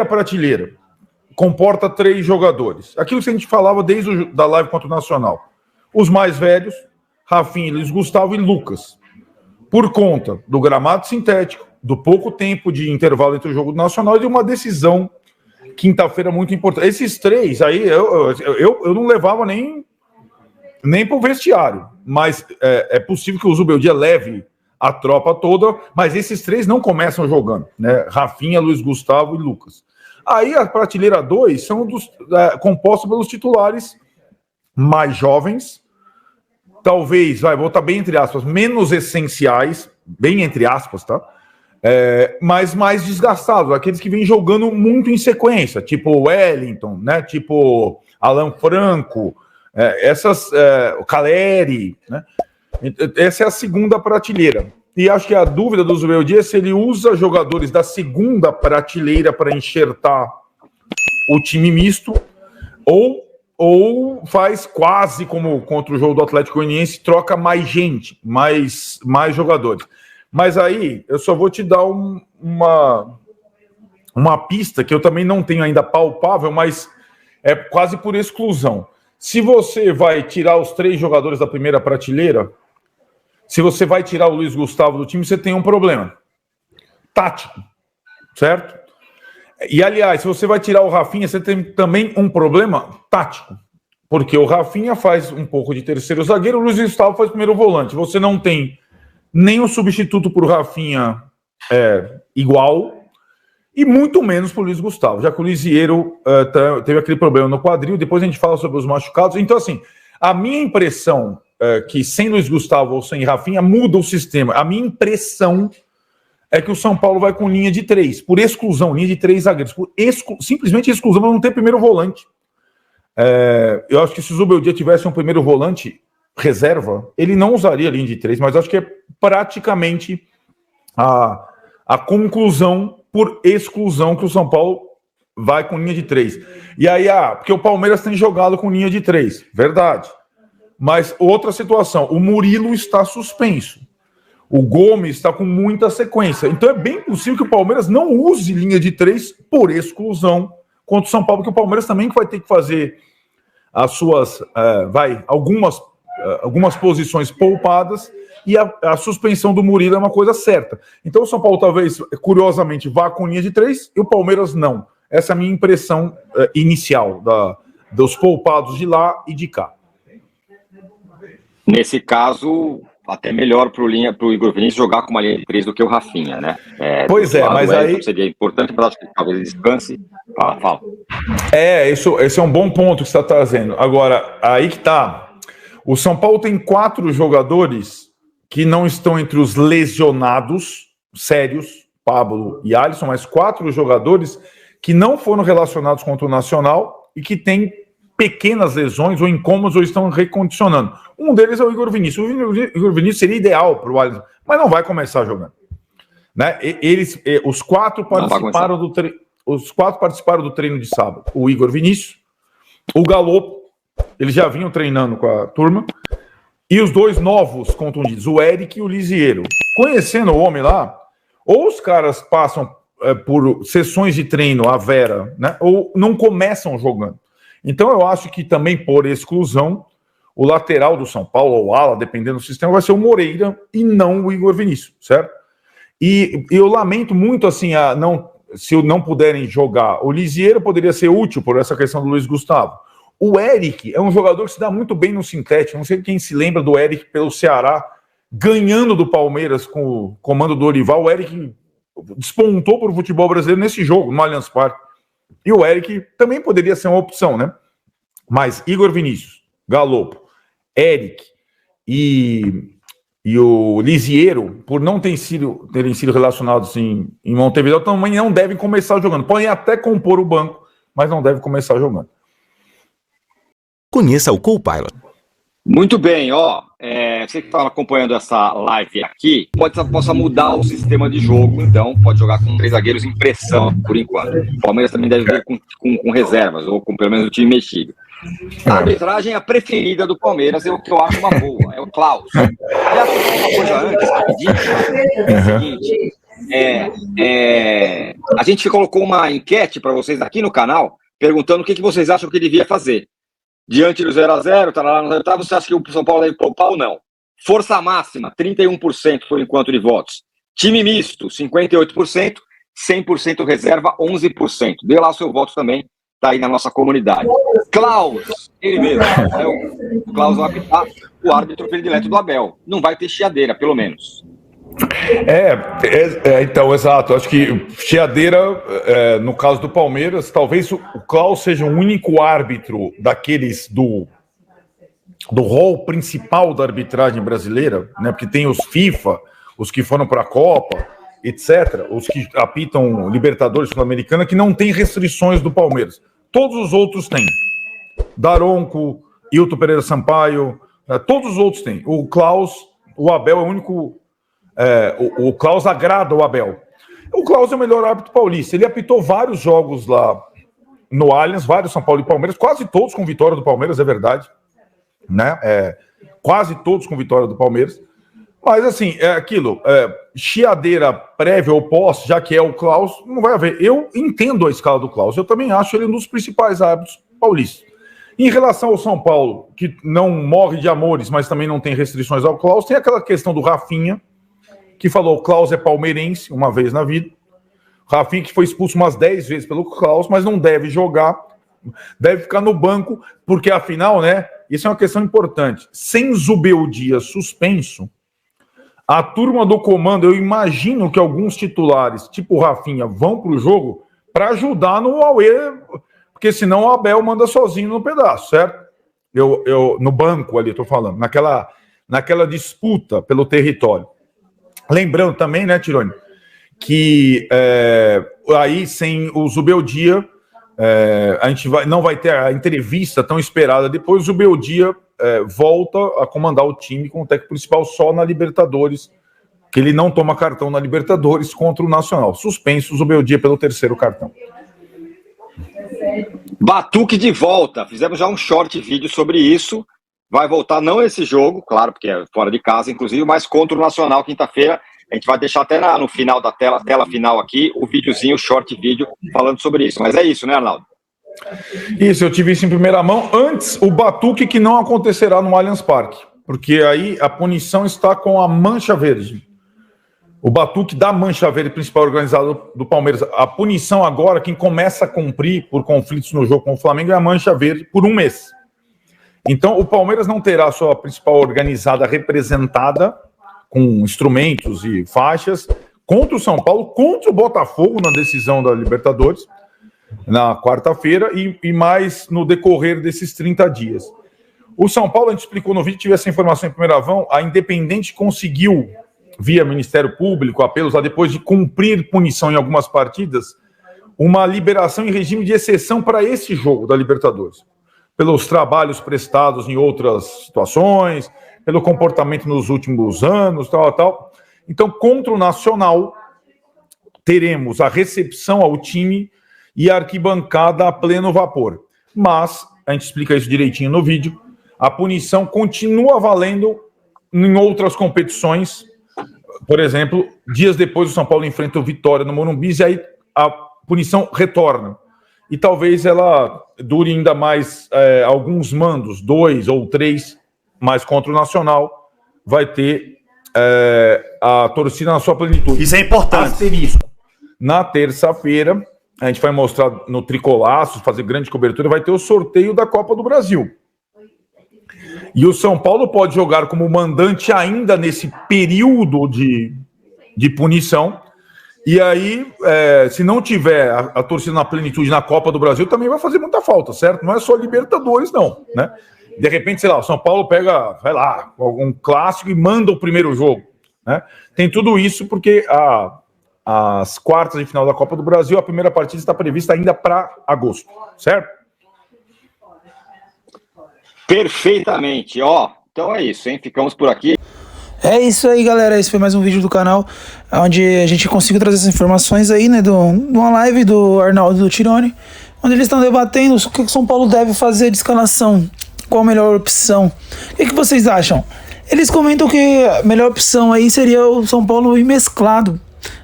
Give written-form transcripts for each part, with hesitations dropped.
primeira prateleira comporta 3 jogadores. Aquilo que a gente falava desde da live contra o Nacional. Os mais velhos, Rafinha, Luiz Gustavo e Lucas. Por conta do gramado sintético, do pouco tempo de intervalo entre o jogo do Nacional e de uma decisão quinta-feira muito importante. Esses 3 aí, eu não levava nem para o vestiário, mas é possível que o Zubeldia leve a tropa toda, mas esses 3 não começam jogando, né? Rafinha, Luiz Gustavo e Lucas. Aí a prateleira 2 são composta pelos titulares mais jovens, talvez, vou botar bem entre aspas, menos essenciais, bem entre aspas, tá? Mas mais desgastados, aqueles que vêm jogando muito em sequência, tipo Wellington, né? Tipo Alan Franco, o Caleri, né? Essa é a segunda prateleira. E acho que a dúvida do Zubeldia é se ele usa jogadores da segunda prateleira para enxertar o time misto ou faz quase como contra o jogo do Atlético Goianiense, troca mais gente, mais jogadores. Mas aí eu só vou te dar uma pista que eu também não tenho ainda palpável, mas é quase por exclusão. Se você vai tirar os 3 jogadores da primeira prateleira, se você vai tirar o Luiz Gustavo do time, você tem um problema tático, certo? E, aliás, se você vai tirar o Rafinha, você tem também um problema tático, porque o Rafinha faz um pouco de terceiro zagueiro, o Luiz Gustavo faz primeiro volante. Você não tem nem um substituto para o Rafinha igual, e muito menos para o Luiz Gustavo, já que o Lisiero teve aquele problema no quadril, depois a gente fala sobre os machucados. Então, assim, a minha impressão que sem Luiz Gustavo ou sem Rafinha muda o sistema. A minha impressão é que o São Paulo vai com linha de 3, por exclusão, linha de 3 zagueiros, simplesmente exclusão, mas não tem primeiro volante. Eu acho que se o Zubeldia tivesse um primeiro volante reserva, ele não usaria linha de 3, mas acho que é praticamente a conclusão por exclusão que o São Paulo vai com linha de 3. E aí, porque o Palmeiras tem jogado com linha de 3, verdade. Mas outra situação, o Murilo está suspenso. O Gomes está com muita sequência. Então é bem possível que o Palmeiras não use linha de 3 por exclusão contra o São Paulo, porque o Palmeiras também vai ter que fazer as suas, algumas posições poupadas, e a suspensão do Murilo é uma coisa certa. Então o São Paulo talvez, curiosamente, vá com linha de 3 e o Palmeiras não. Essa é a minha impressão inicial dos poupados de lá e de cá. Nesse caso, até melhor para o Igor Vinícius jogar com uma linha de 3 do que o Rafinha, né? Pois é, mas aí... Seria importante, mas acho que talvez ele descanse. Fala. Esse é um bom ponto que você está trazendo. Agora, aí que tá. O São Paulo tem 4 jogadores que não estão entre os lesionados sérios, Pablo e Alisson, mas 4 jogadores que não foram relacionados contra o Nacional e que têm pequenas lesões ou incômodos ou estão recondicionando. Um deles é o Igor Vinícius. O Igor Vinícius seria ideal para o Alisson, mas não vai começar jogando. Né? Os 4 participaram do treino de sábado. O Igor Vinícius, o Galopo, eles já vinham treinando com a turma, e os 2 novos contundidos, o Eric e o Lisiero. Conhecendo o homem lá, ou os caras passam por sessões de treino à vera, né? Ou não começam jogando. Então eu acho que também por exclusão, o lateral do São Paulo, ou ala, dependendo do sistema, vai ser o Moreira e não o Igor Vinícius, certo? E eu lamento muito, assim, se não puderem jogar. O Lisiero poderia ser útil por essa questão do Luiz Gustavo. O Eric é um jogador que se dá muito bem no sintético. Não sei quem se lembra do Eric pelo Ceará, ganhando do Palmeiras com o comando do Orival. O Eric despontou para o futebol brasileiro nesse jogo, no Allianz Parque. E o Eric também poderia ser uma opção, né? Mas Igor Vinícius, Galopo, Eric e o Lisiero, por não terem sido relacionados em Montevideo, também não devem começar jogando. Podem até compor o banco, mas não devem começar jogando. Conheça o Copilot. Muito bem, você que está acompanhando essa live aqui, possa mudar o sistema de jogo, então pode jogar com 3 zagueiros em pressão, por enquanto. O Palmeiras também deve vir com reservas, ou com pelo menos o time mexido. A arbitragem é a preferida do Palmeiras, é o que eu acho uma boa, é o Klaus. Aliás, uma coisa antes, rapidinho, é o seguinte, a A gente colocou uma enquete para vocês aqui no canal, perguntando o que vocês acham que devia fazer. Diante do 0-0, tá lá no resultado, você acha que o São Paulo deve poupar ou não? Força máxima, 31% por enquanto de votos. Time misto, 58%. 100% reserva, 11%. Dê lá o seu voto também, tá aí na nossa comunidade. Klaus, ele mesmo, né? O Klaus vai apitar, o árbitro predileto do Abel. Não vai ter chiadeira, pelo menos. Então, exato. Acho que chiadeira, no caso do Palmeiras, talvez o Klaus seja o único árbitro daqueles do rol principal da arbitragem brasileira, né? Porque tem os FIFA, os que foram para a Copa, etc., os que apitam Libertadores Sul-Americana, que não tem restrições do Palmeiras. Todos os outros têm. Daronco, Hilton Pereira Sampaio, todos os outros têm. O Klaus, o Abel é o único... o Klaus agrada o Abel. O Klaus é o melhor árbitro paulista. Ele apitou vários jogos lá no Allianz, vários São Paulo e Palmeiras, quase todos com vitória do Palmeiras, é verdade. Né? Quase todos com vitória do Palmeiras. Mas, assim, chiadeira prévia ou pós, já que é o Klaus, não vai haver. Eu entendo a escala do Klaus, eu também acho ele um dos principais árbitros paulistas. Em relação ao São Paulo, que não morre de amores, mas também não tem restrições ao Klaus, tem aquela questão do Rafinha, que falou: o Klaus é palmeirense uma vez na vida. Rafinha que foi expulso umas 10 vezes pelo Klaus, mas não deve jogar, deve ficar no banco, porque afinal, né, isso é uma questão importante. Sem Zubeldia suspenso, a turma do comando, eu imagino que alguns titulares, tipo o Rafinha, vão para o jogo para ajudar no Aue, porque senão o Abel manda sozinho no pedaço, certo? Eu no banco ali, estou falando, naquela disputa pelo território. Lembrando também, né, Tironi, que aí sem o Zubeldia, a gente não vai ter a entrevista tão esperada depois. O Zubeldia volta a comandar o time com o técnico principal só na Libertadores, que ele não toma cartão na Libertadores contra o Nacional. Suspenso o Zubeldia pelo 3º cartão. Batuque de volta. Fizemos já um short vídeo sobre isso. Vai voltar não esse jogo, claro, porque é fora de casa, inclusive, mas contra o Nacional, quinta-feira. A gente vai deixar até no final da tela final aqui, o videozinho, o short vídeo, falando sobre isso. Mas é isso, né, Arnaldo? Isso, eu tive isso em primeira mão. Antes, o batuque que não acontecerá no Allianz Parque, porque aí a punição está com a Mancha Verde. O batuque da Mancha Verde, principal organizado do Palmeiras. A punição agora, quem começa a cumprir por conflitos no jogo com o Flamengo é a Mancha Verde por 1 mês. Então, o Palmeiras não terá sua principal organizada representada com instrumentos e faixas contra o São Paulo, contra o Botafogo na decisão da Libertadores, na quarta-feira, e mais no decorrer desses 30 dias. O São Paulo, a gente explicou no vídeo, tive essa informação em primeira mão, a Independente conseguiu, via Ministério Público, apelos lá, depois de cumprir punição em algumas partidas, uma liberação em regime de exceção para esse jogo da Libertadores, pelos trabalhos prestados em outras situações, pelo comportamento nos últimos anos, tal. Então, contra o Nacional, teremos a recepção ao time e a arquibancada a pleno vapor. Mas, a gente explica isso direitinho no vídeo, a punição continua valendo em outras competições. Por exemplo, dias depois o São Paulo enfrenta o Vitória no Morumbi e aí a punição retorna. E talvez ela dure ainda mais alguns mandos, 2 ou 3, mas contra o Nacional vai ter a torcida na sua plenitude. Isso é importante. Asterisco. Na terça-feira, a gente vai mostrar no Tricolaço, fazer grande cobertura, vai ter o sorteio da Copa do Brasil. E o São Paulo pode jogar como mandante ainda nesse período de punição. E aí, se não tiver a torcida na plenitude na Copa do Brasil, também vai fazer muita falta, certo? Não é só Libertadores, não, né? De repente, sei lá, o São Paulo pega, vai lá, algum clássico e manda o primeiro jogo, né? Tem tudo isso porque as quartas de final da Copa do Brasil, a primeira partida está prevista ainda para agosto, certo? Perfeitamente, então é isso, hein? Ficamos por aqui. É isso aí, galera. Esse foi mais um vídeo do canal, onde a gente conseguiu trazer essas informações aí, né, de uma live do Arnaldo e do Tironi, onde eles estão debatendo o que o São Paulo deve fazer de escalação, qual a melhor opção. O que vocês acham? Eles comentam que a melhor opção aí seria o São Paulo ir mesclado.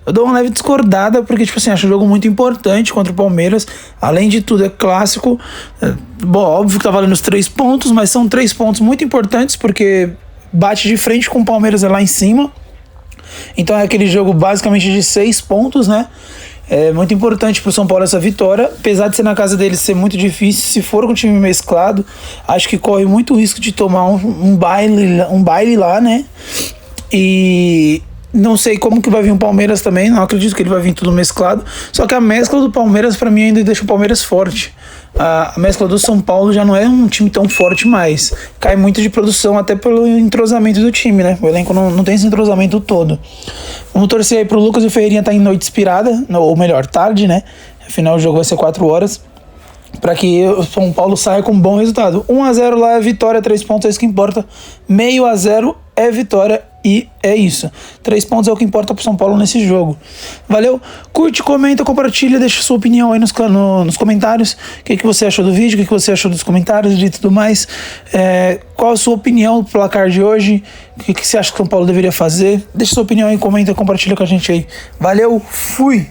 Eu dou uma leve discordada, porque, tipo assim, acho um jogo muito importante contra o Palmeiras. Além de tudo, é clássico. Bom, óbvio que tá valendo os 3 pontos, mas são 3 pontos muito importantes, porque bate de frente com o Palmeiras lá em cima. Então é aquele jogo basicamente de 6 pontos, né? É muito importante pro São Paulo essa vitória. Apesar de ser na casa deles ser muito difícil, se for com o time mesclado, acho que corre muito risco de tomar um baile lá, né? E não sei como que vai vir o Palmeiras também. Não acredito que ele vai vir tudo mesclado. Só que a mescla do Palmeiras, pra mim, ainda deixa o Palmeiras forte. A mescla do São Paulo já não é um time tão forte mais. Cai muito de produção, até pelo entrosamento do time, né? O elenco não tem esse entrosamento todo. Vamos torcer aí pro Lucas e o Ferreirinha tá em noite inspirada, ou melhor, tarde, né? Afinal, o jogo vai ser 4 horas. Para que o São Paulo saia com um bom resultado. 1-0 lá é vitória, 3 pontos é isso que importa. 0,5 é vitória e é isso. 3 pontos é o que importa pro São Paulo nesse jogo. Valeu? Curte, comenta, compartilha, deixa sua opinião aí nos comentários. O que você achou do vídeo, o que você achou dos comentários e tudo mais. Qual a sua opinião do placar de hoje? O que você acha que o São Paulo deveria fazer? Deixa sua opinião aí, comenta, compartilha com a gente aí. Valeu, fui!